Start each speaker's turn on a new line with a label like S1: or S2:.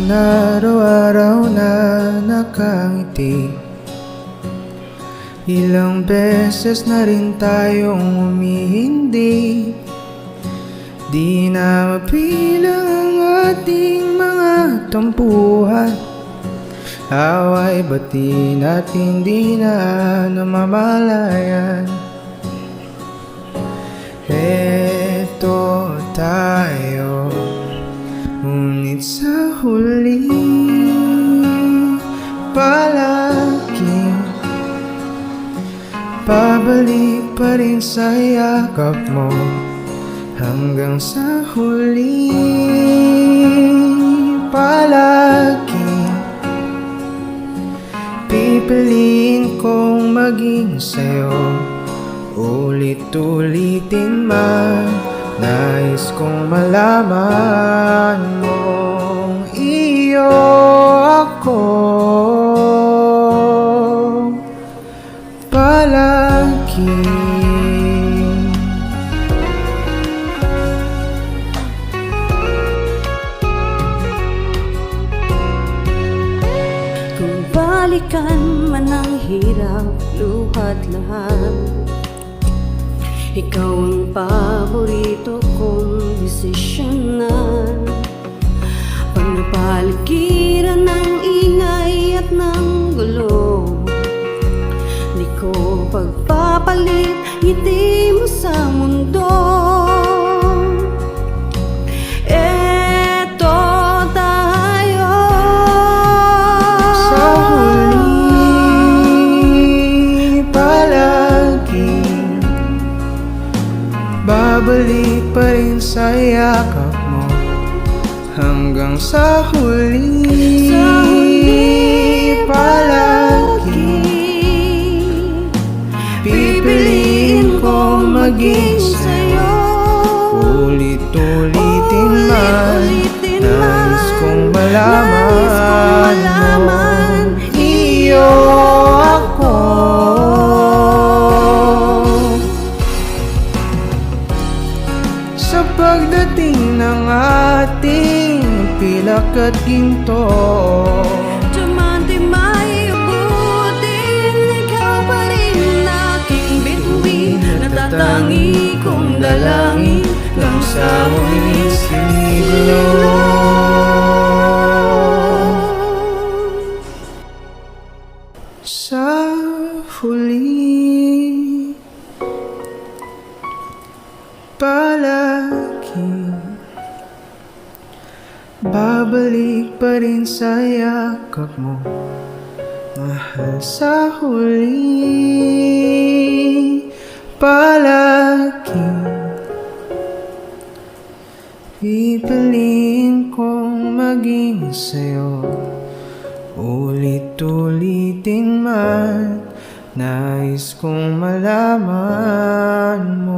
S1: na araw-araw na nakangiti. Ilang beses na rin tayong umihindi. Di na mapilang ang ating mga tampuhan. Away bati natin di na namamalayan. Eto tayo, ngunit sa huli palaging pabalik pa rin sa yakap mo. Hanggang sa huli palaging pipiliin kong maging sa'yo. Ulit-ulitin man, nais kong malaman mong iyo ako palagi.
S2: Kung balikan man ang hirap, luhat lahat, ikaw ang paborito kong desisyonan. Pag napaligiran ng ingay at ng gulo, di ko pagpapalit ngiti mo sa mundo. Eto tayo
S1: Sa huli palagi babalik pa rin sa yakap mo. Hanggang sa huli palagi pipiliin kong maging sa'yo. Ulit-ulitin man, nais kong malaman mo iyo ako. Sa pagdating ng ating pilak at ginto,
S2: diamante may abutin, ikaw pa rin aking bituin. Natatangi kong dalangin
S1: hanggang sa huling siglo. Sa huli palagi babalik pa rin sa yakap mo. Mahal, sa huli palagi pipiliin kong maging sa'yo. Ulit-ulitin man, nais kong malaman mo